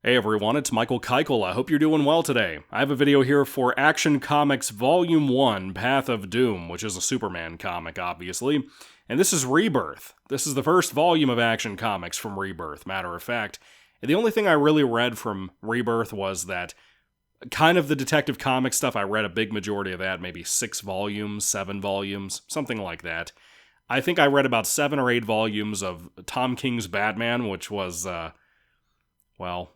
Hey everyone, it's Michael Kikle. I hope you're doing well today. I have a video here for Action Comics Volume 1, Path of Doom, which is a Superman comic, obviously. And this is Rebirth. This is the first volume of Action Comics from Rebirth, matter of fact. And the only thing I really read from Rebirth was that kind of the Detective Comics stuff. I read a big majority of that, maybe 6 volumes, 7 volumes, something like that. I think I read about 7 or 8 volumes of Tom King's Batman, which was, well,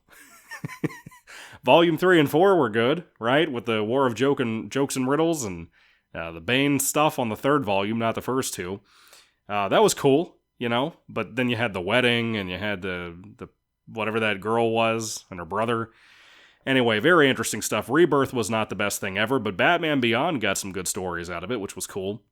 Volume 3 and 4 were good, right? With the War of Jokes and Riddles and the Bane stuff on the third volume, not the first two. That was cool, you know? But then you had the wedding, and you had the whatever that girl was, and her brother. Anyway, very interesting stuff. Rebirth was not the best thing ever, but Batman Beyond got some good stories out of it, which was cool.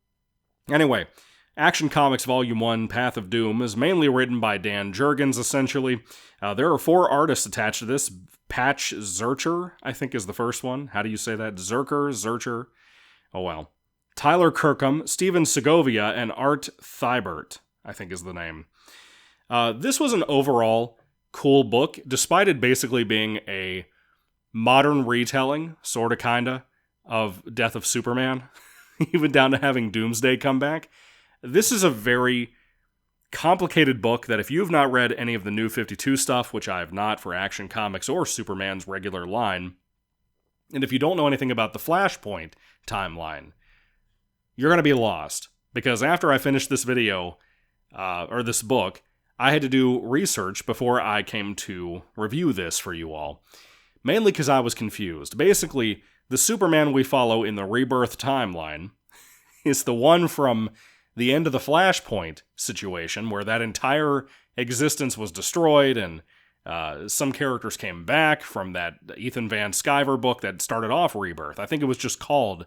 Anyway, Action Comics Volume 1, Path of Doom, is mainly written by Dan Jurgens, essentially. There are 4 artists attached to this. Patch Zurcher, I think, is the first one. How do you say that? Zurcher? Oh, well. Tyler Kirkham, Steven Segovia, and Art Thibert, I think is the name. This was an overall cool book, despite it basically being a modern retelling, sorta, kinda, of Death of Superman, even down to having Doomsday come back. This is a very complicated book that if you've not read any of the New 52 stuff, which I have not for Action Comics or Superman's regular line, and if you don't know anything about the Flashpoint timeline, you're going to be lost. Because after I finished this video, or this book, I had to do research before I came to review this for you all. Mainly because I was confused. Basically, the Superman we follow in the Rebirth timeline is the one from the end of the Flashpoint situation, where that entire existence was destroyed, and some characters came back from that Ethan Van Sciver book that started off Rebirth. I think it was just called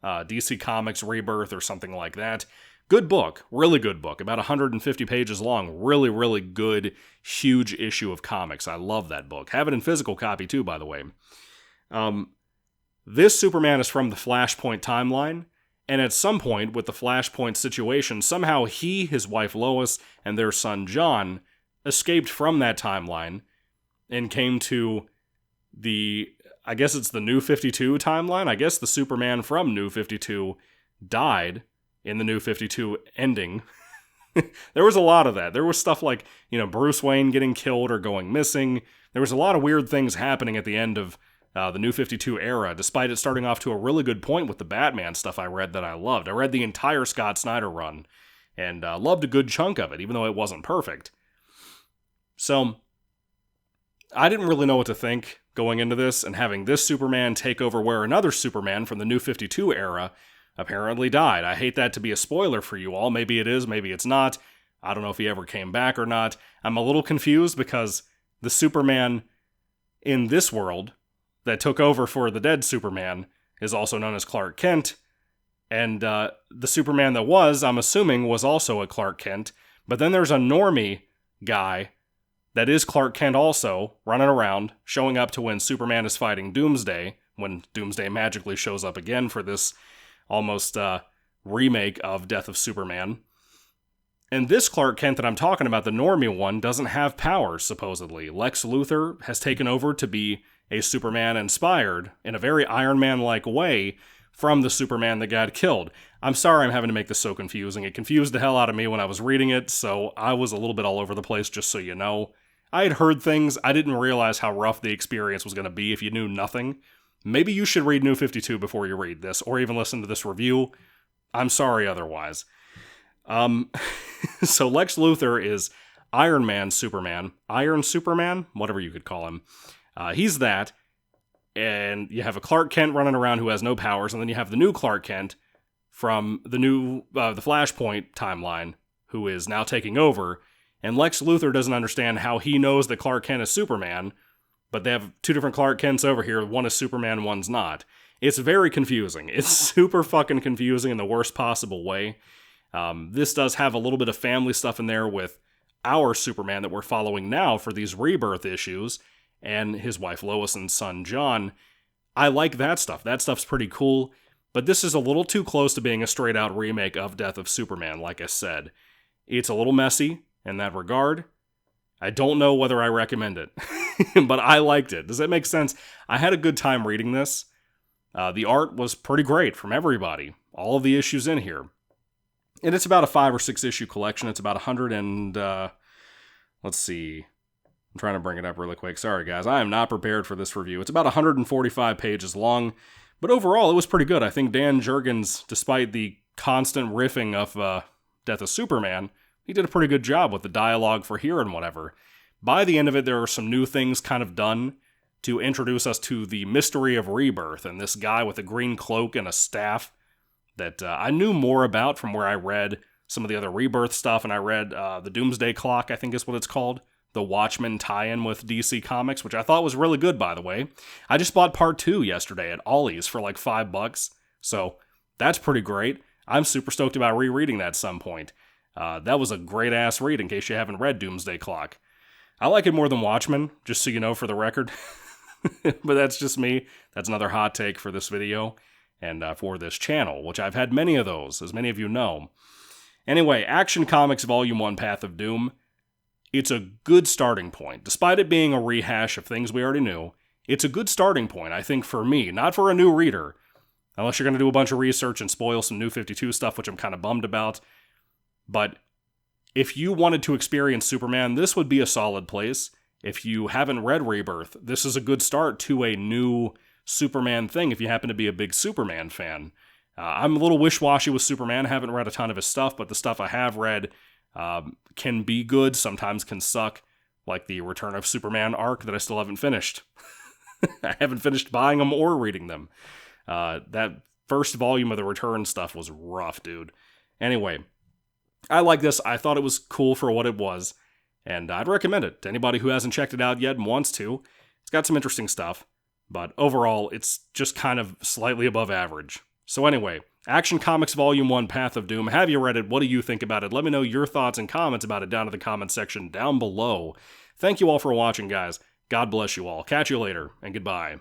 DC Comics Rebirth or something like that. Good book, really good book, about 150 pages long, really, really good, huge issue of comics. I love that book. Have it in physical copy too, by the way. This Superman is from the Flashpoint timeline. And at some point, with the Flashpoint situation, somehow he, his wife Lois, and their son John escaped from that timeline and came to I guess it's the New 52 timeline? I guess the Superman from New 52 died in the New 52 ending. There was a lot of that. There was stuff like, Bruce Wayne getting killed or going missing. There was a lot of weird things happening at the end of the New 52 era, despite it starting off to a really good point with the Batman stuff I read that I loved. I read the entire Scott Snyder run, and loved a good chunk of it, even though it wasn't perfect. So, I didn't really know what to think going into this, and having this Superman take over where another Superman from the New 52 era apparently died. I hate that to be a spoiler for you all. Maybe it is, maybe it's not. I don't know if he ever came back or not. I'm a little confused because the Superman in this world that took over for the dead Superman is also known as Clark Kent, and the Superman that was, I'm assuming, was also a Clark Kent, but then there's a normie guy that is Clark Kent also, running around, showing up to when Superman is fighting Doomsday, when Doomsday magically shows up again for this almost remake of Death of Superman. And this Clark Kent that I'm talking about, the normie one, doesn't have powers, supposedly. Lex Luthor has taken over to be a Superman inspired, in a very Iron Man-like way, from the Superman that got killed. I'm sorry I'm having to make this so confusing. It confused the hell out of me when I was reading it, so I was a little bit all over the place, just so you know. I had heard things. I didn't realize how rough the experience was going to be if you knew nothing. Maybe you should read New 52 before you read this, or even listen to this review. I'm sorry otherwise. So Lex Luthor is Iron Man Superman. Iron Superman? Whatever you could call him. He's that, and you have a Clark Kent running around who has no powers, and then you have the new Clark Kent from the Flashpoint timeline, who is now taking over, and Lex Luthor doesn't understand how he knows that Clark Kent is Superman, but they have 2 different Clark Kents over here, one is Superman, one's not. It's very confusing. It's super fucking confusing in the worst possible way. This does have a little bit of family stuff in there with our Superman that we're following now for these Rebirth issues, and his wife Lois and son John. I like that stuff. That stuff's pretty cool, but this is a little too close to being a straight-out remake of Death of Superman, like I said. It's a little messy in that regard. I don't know whether I recommend it, but I liked it. Does that make sense? I had a good time reading this. The art was pretty great from everybody. All of the issues in here. And it's about a 5 or 6 issue collection. It's about 100 and, let's see. I'm trying to bring it up really quick. Sorry, guys. I am not prepared for this review. It's about 145 pages long. But overall, it was pretty good. I think Dan Jurgens, despite the constant riffing of Death of Superman, he did a pretty good job with the dialogue for here and whatever. By the end of it, there are some new things kind of done to introduce us to the mystery of Rebirth and this guy with a green cloak and a staff that I knew more about from where I read some of the other Rebirth stuff, and I read the Doomsday Clock, I think is what it's called, the Watchmen tie-in with DC Comics, which I thought was really good, by the way. I just bought part 2 yesterday at Ollie's for like $5, so that's pretty great. I'm super stoked about rereading that at some point. That was a great-ass read, in case you haven't read Doomsday Clock. I like it more than Watchmen, just so you know for the record. But that's just me. That's another hot take for this video, and for this channel, which I've had many of those, as many of you know. Anyway, Action Comics Volume 1 Path of Doom. It's a good starting point. Despite it being a rehash of things we already knew, it's a good starting point, I think, for me, not for a new reader. Unless you're going to do a bunch of research and spoil some New 52 stuff, which I'm kind of bummed about. But if you wanted to experience Superman, this would be a solid place. If you haven't read Rebirth, this is a good start to a new Superman thing if you happen to be a big Superman fan. I'm a little wish-washy with Superman. I haven't read a ton of his stuff, but the stuff I have read can be good, sometimes can suck, like the Return of Superman arc that I still haven't finished. I haven't finished buying them or reading them. That first volume of the Return stuff was rough, dude. Anyway, I like this. I thought it was cool for what it was, and I'd recommend it to anybody who hasn't checked it out yet and wants to. It's got some interesting stuff, but overall, it's just kind of slightly above average. So anyway, Action Comics Volume 1 Path of Doom. Have you read it? What do you think about it? Let me know your thoughts and comments about it down in the comments section down below. Thank you all for watching, guys. God bless you all. Catch you later, and goodbye.